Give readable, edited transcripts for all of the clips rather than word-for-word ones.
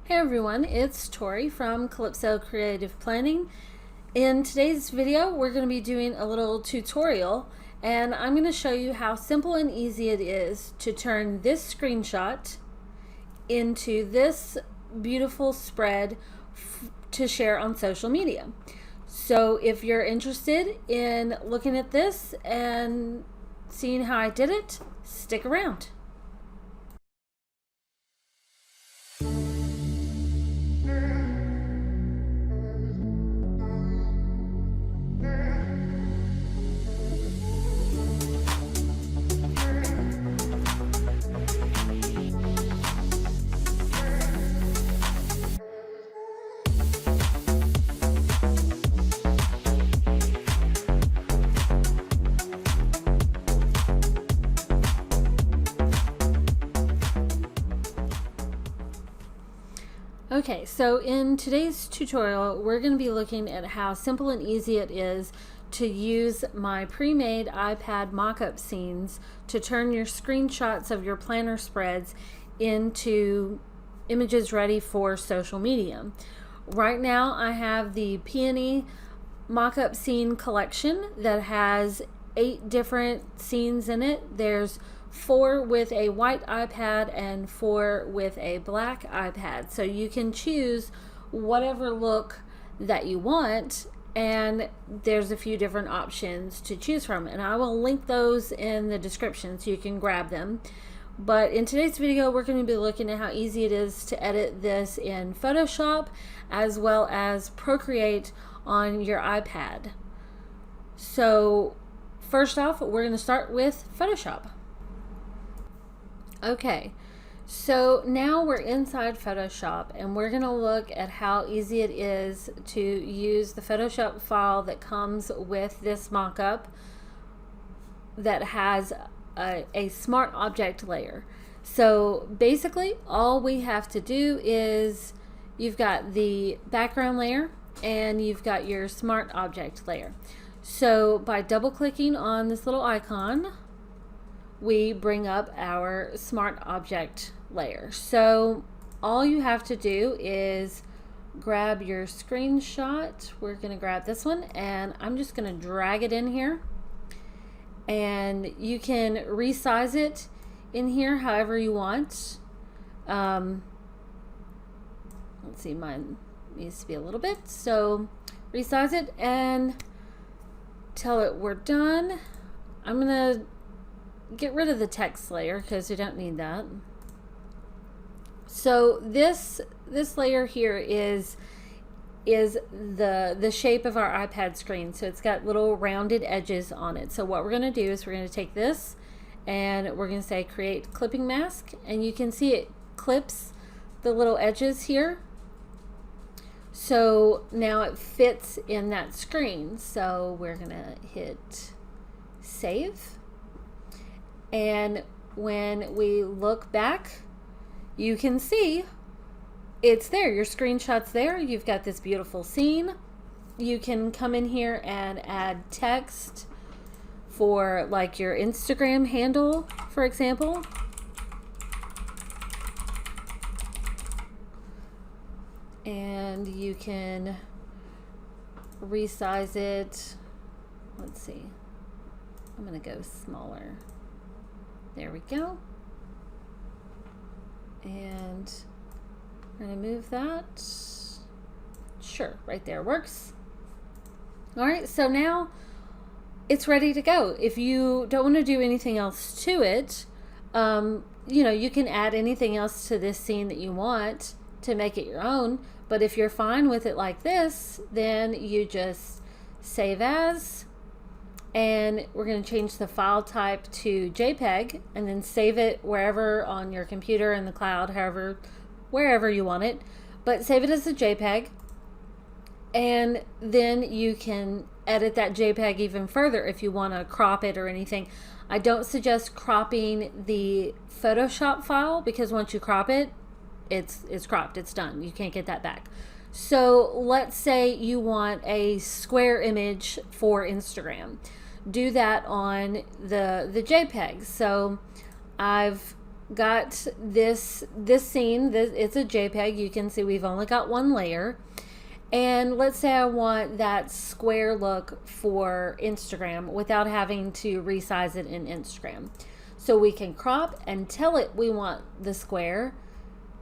Hey everyone, it's Tori from Calypso Creative Planning. In today's video, we're going to be doing a little tutorial, and I'm going to show you how simple and easy it is to turn this screenshot into this beautiful spread to share on social media. So if you're interested in looking at this and seeing how I did it, stick around. Okay, so in today's tutorial, we're going to be looking at how simple and easy it is to use my pre-made iPad mock-up scenes to turn your screenshots of your planner spreads into images ready for social media. Right now, I have the Peony mock-up scene collection that has 8 different scenes in it. There's 4 with a white iPad and 4 with a black iPad. So you can choose whatever look that you want, and there's a few different options to choose from. And I will link those in the description so you can grab them. But in today's video, we're going to be looking at how easy it is to edit this in Photoshop as well as Procreate on your iPad. So first off, we're going to start with Photoshop. Okay, so now we're inside Photoshop and we're going to look at how easy it is to use the Photoshop file that comes with this mockup that has a smart object layer. So basically all we have to do is you've got the background layer and you've got your smart object layer. So by double clicking on this little icon, we bring up our smart object layer. So all you have to do is grab your screenshot. We're going to grab this one and I'm just going to drag it in here, and you can resize it in here however you want. Let's see, mine needs to be a little bit, so resize it and tell it we're done. I'm gonna get rid of the text layer because we don't need that. So this layer here is the shape of our iPad screen. So it's got little rounded edges on it. So what we're going to do is we're going to take this and we're going to say create clipping mask, and you can see it clips the little edges here. So now it fits in that screen. So we're going to hit save. And when we look back, you can see it's there. Your screenshot's there. You've got this beautiful scene. You can come in here and add text for like your Instagram handle, for example. And you can resize it. Let's see. I'm going to go smaller. There we go. And we're going to move that. Sure, right there works. All right, so now it's ready to go. If you don't want to do anything else to it, you know, you can add anything else to this scene that you want to make it your own. But if you're fine with it like this, then you just save as. And we're going to change the file type to JPEG and then save it wherever on your computer, in the cloud, however, wherever you want it. But save it as a JPEG, and then you can edit that JPEG even further if you want to crop it or anything. I don't suggest cropping the Photoshop file because once you crop it, it's cropped, it's done. You can't get that back. So let's say you want a square image for Instagram. Do that on the JPEG. So I've got this scene. It's a JPEG. You can see we've only got one layer. And let's say I want that square look for Instagram without having to resize it in Instagram. So we can crop and tell it we want the square,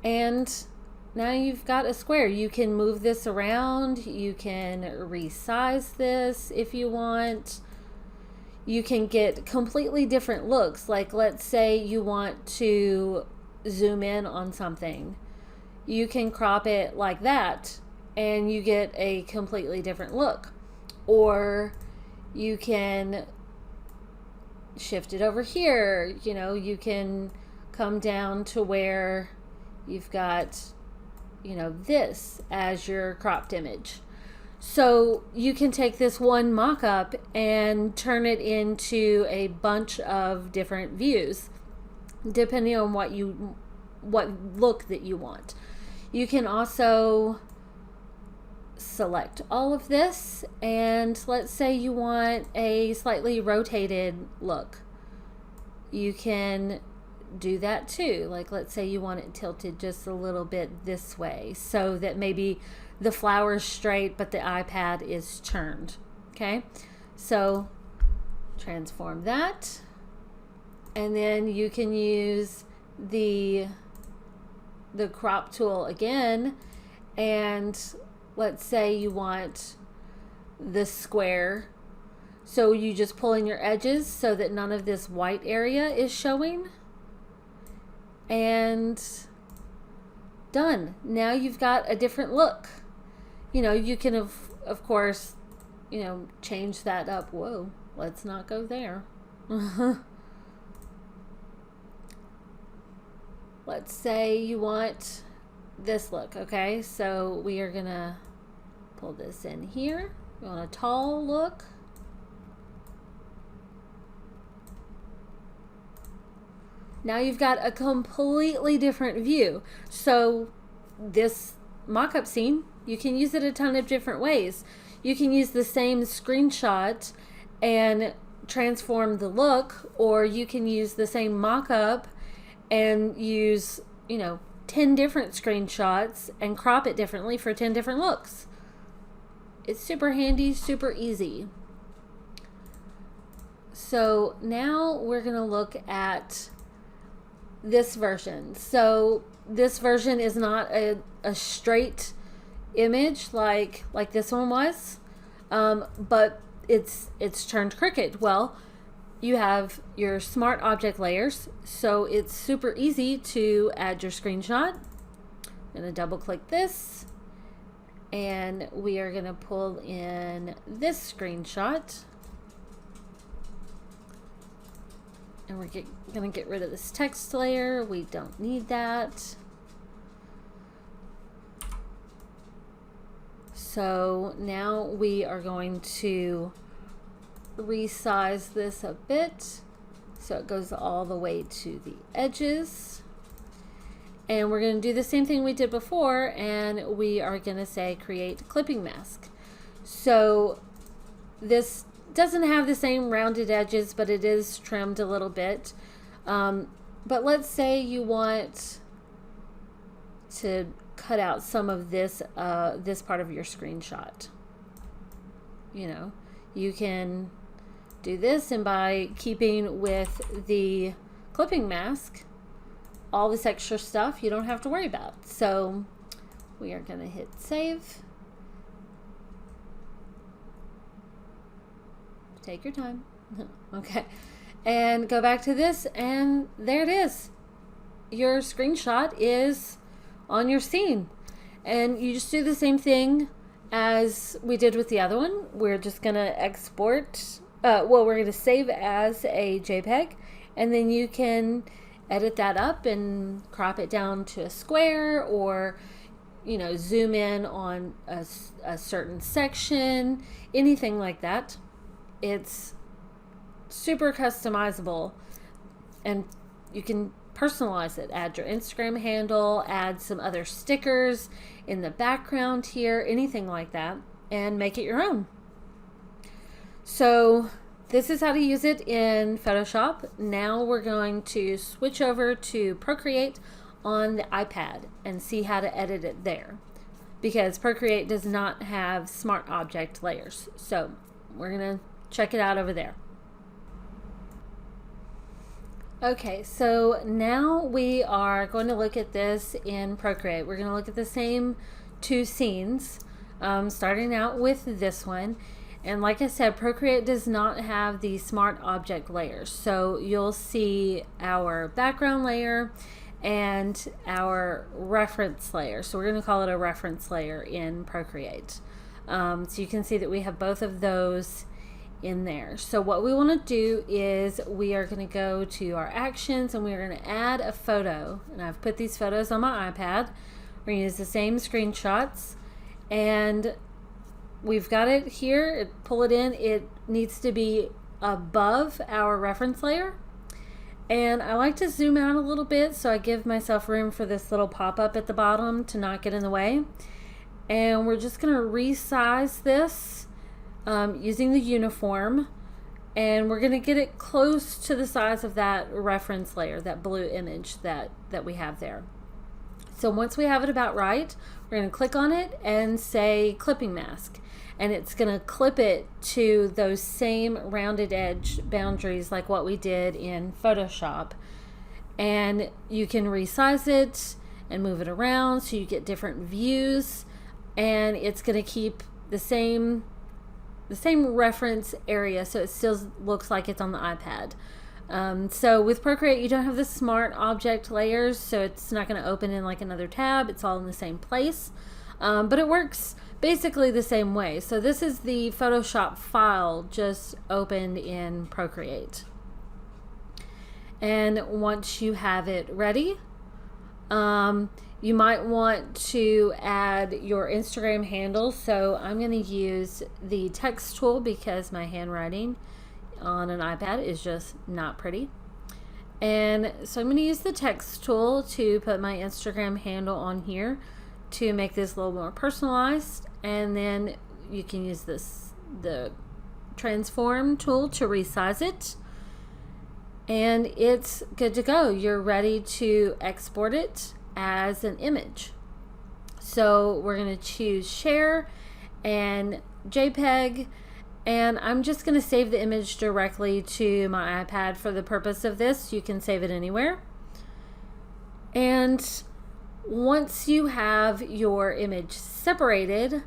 and now you've got a square. You can move this around. You can resize this if you want. You can get completely different looks. Like, let's say you want to zoom in on something. You can crop it like that and you get a completely different look. Or you can shift it over here. You know, you can come down to where you've got, you know, this as your cropped image. So you can take this one mock-up and turn it into a bunch of different views depending on what look that you want. You can also select all of this, and let's say you want a slightly rotated look. You can do that too. Like, let's say you want it tilted just a little bit this way so that maybe the flower's straight but the iPad is turned. Okay, so transform that, and then you can use the crop tool again, and let's say you want the square, so you just pull in your edges so that none of this white area is showing, and done. Now you've got a different look. You know, you can of course, you know, change that up. Whoa, let's not go there. Let's say you want this look. Okay, so we are gonna pull this in here. You want a tall look. Now you've got a completely different view. So this mock-up scene, you can use it a ton of different ways. You can use the same screenshot and transform the look, or you can use the same mock-up and use, you know, 10 different screenshots and crop it differently for 10 different looks. It's super handy, super easy. So now we're going to look at this version. So this version is not a straight image like this one was, but it's turned crooked. Well, you have your smart object layers, so it's super easy to add your screenshot. I'm going to double click this, and we are going to pull in this screenshot, and we're going to get rid of this text layer. We don't need that. So now we are going to resize this a bit so it goes all the way to the edges, and we're going to do the same thing we did before, and we are going to say create clipping mask. So this doesn't have the same rounded edges, but it is trimmed a little bit. But let's say you want to cut out some of this this part of your screenshot. You know, you can do this, and by keeping with the clipping mask, all this extra stuff you don't have to worry about. So we are going to hit save. Take your time. Okay, and go back to this, and there it is. Your screenshot is on your scene, and you just do the same thing as we did with the other one. We're just going to export, well, we're going to save as a JPEG, and then you can edit that up and crop it down to a square, or, you know, zoom in on a certain section, anything like that. It's super customizable, and you can personalize it. Add your Instagram handle, add some other stickers in the background here, anything like that, and make it your own. So this is how to use it in Photoshop. Now we're going to switch over to Procreate on the iPad and see how to edit it there, because Procreate does not have smart object layers. So we're gonna check it out over there. Okay, so now we are going to look at this in Procreate. We're going to look at the same two scenes, starting out with this one. And like I said, Procreate does not have the smart object layers. So you'll see our background layer and our reference layer. So we're going to call it a reference layer in Procreate. So you can see that we have both of those in there. So what we want to do is we are going to go to our actions and we're going to add a photo. And I've put these photos on my iPad. We're going to use the same screenshots, and we've got it here. Pull it in. It needs to be above our reference layer. And I like to zoom out a little bit so I give myself room for this little pop-up at the bottom to not get in the way. And we're just going to resize this using the uniform, and we're going to get it close to the size of that reference layer, that blue image that we have there. So once we have it about right, we're going to click on it and say clipping mask, and it's going to clip it to those same rounded edge boundaries like what we did in Photoshop. And you can resize it and move it around so you get different views, and it's going to keep the same reference area, so it still looks like it's on the iPad. So with Procreate, you don't have the smart object layers, so it's not going to open in like another tab. It's all in the same place, but it works basically the same way. So this is the Photoshop file just opened in Procreate. And once you have it ready, you might want to add your Instagram handle. So I'm going to use the text tool because my handwriting on an iPad is just not pretty. And so I'm going to use the text tool to put my Instagram handle on here to make this a little more personalized. And then you can use the transform tool to resize it. And it's good to go. You're ready to export it as an image. So we're going to choose share and JPEG, and I'm just going to save the image directly to my iPad for the purpose of this. You can save it anywhere. And once you have your image separated,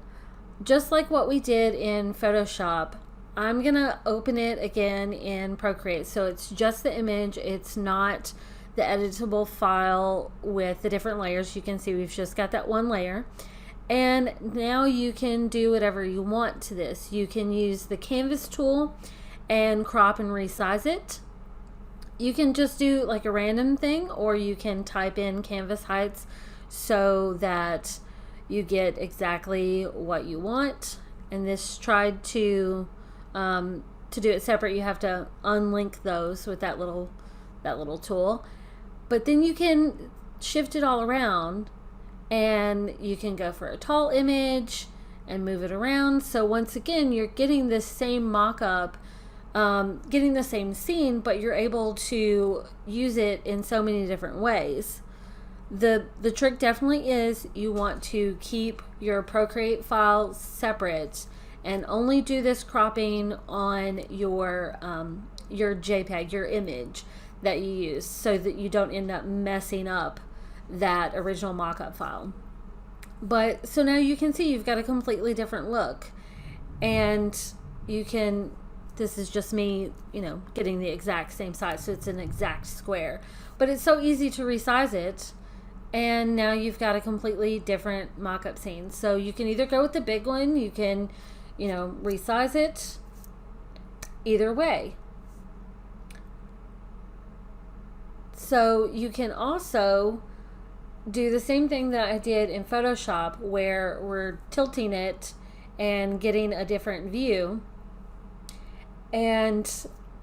just like what we did in Photoshop, I'm going to open it again in Procreate. So it's just the image. It's not the editable file with the different layers. You can see we've just got that one layer, and now you can do whatever you want to this. You can use the canvas tool and crop and resize it. You can just do like a random thing, or you can type in canvas heights so that you get exactly what you want. And this tried to do it separate, you have to unlink those with that little tool. But then you can shift it all around, and you can go for a tall image and move it around. So once again, you're getting this same mock-up, getting the same scene, but you're able to use it in so many different ways. The trick definitely is you want to keep your Procreate file separate and only do this cropping on your JPEG, your image that you use, so that you don't end up messing up that original mockup file. But so now you can see you've got a completely different look, and you can, this is just me, getting the exact same size, so it's an exact square, but it's so easy to resize it, and now you've got a completely different mockup scene. So you can either go with the big one, you can resize it either way. So you can also do the same thing that I did in Photoshop, where we're tilting it and getting a different view. And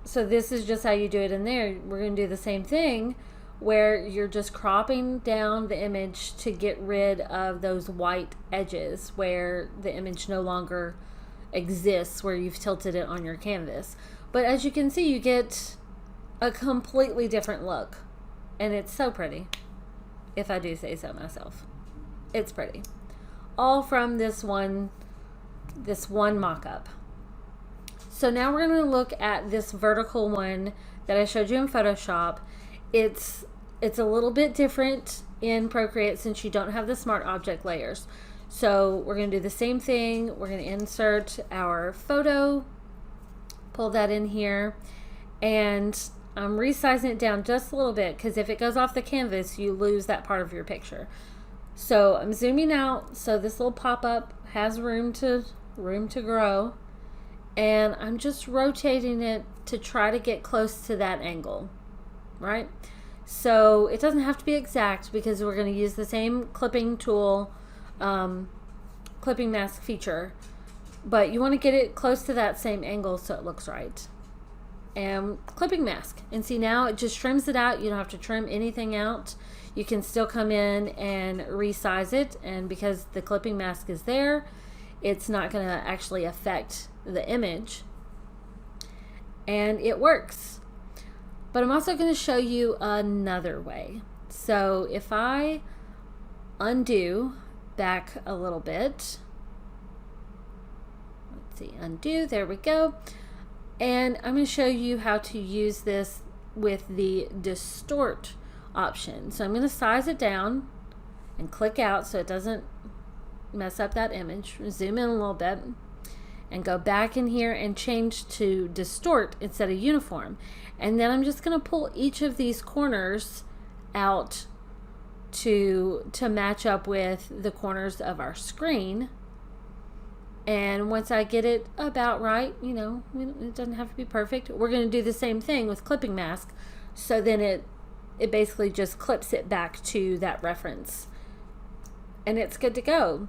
so this is just how you do it in there. We're going to do the same thing, where you're just cropping down the image to get rid of those white edges where the image no longer exists, where you've tilted it on your canvas. But as you can see, you get a completely different look. And it's so pretty, if I do say so myself. It's pretty. All from this one mock-up. So now we're going to look at this vertical one that I showed you in Photoshop. It's a little bit different in Procreate since you don't have the smart object layers. So we're going to do the same thing. We're going to insert our photo, pull that in here, and I'm resizing it down just a little bit because if it goes off the canvas, you lose that part of your picture. So I'm zooming out so this little pop-up has room to grow, and I'm just rotating it to try to get close to that angle, right? So it doesn't have to be exact because we're going to use the same clipping tool, clipping mask feature, but you want to get it close to that same angle so it looks right. And clipping mask, and see, now it just trims it out. You don't have to trim anything out. You can still come in and resize it, and because the clipping mask is there, it's not going to actually affect the image, and it works. But I'm also going to show you another way. So if I undo back a little bit, let's see, undo, there we go. And I'm going to show you how to use this with the distort option. So I'm going to size it down and click out so it doesn't mess up that image. Zoom in a little bit and go back in here and change to distort instead of uniform. And then I'm just going to pull each of these corners out to match up with the corners of our screen. And once I get it about right, you know, it doesn't have to be perfect. We're going to do the same thing with clipping mask. So then it basically just clips it back to that reference. And it's good to go.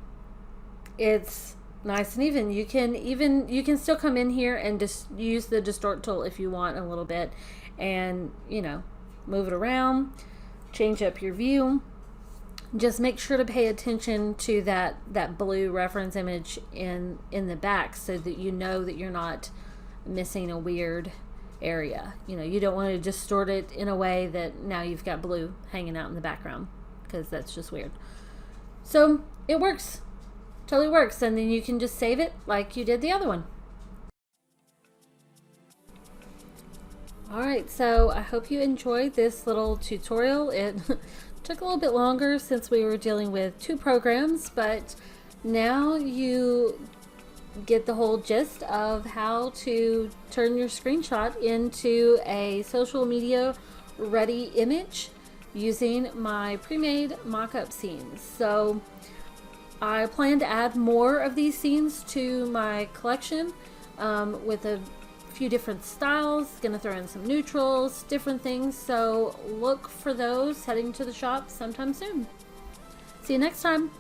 It's nice and even. You can still come in here and just use the distort tool if you want a little bit, and, you know, move it around, change up your view. Just make sure to pay attention to that blue reference image in the back so that you know that you're not missing a weird area. You know, you don't want to distort it in a way that now you've got blue hanging out in the background, because that's just weird. So it works, totally works, and then you can just save it like you did the other one. Alright, so I hope you enjoyed this little tutorial. It took a little bit longer since we were dealing with two programs, but now you get the whole gist of how to turn your screenshot into a social media ready image using my pre-made mock-up scenes. So I plan to add more of these scenes to my collection with a few different styles. Gonna throw in some neutrals, different things, so look for those heading to the shop sometime soon. See you next time.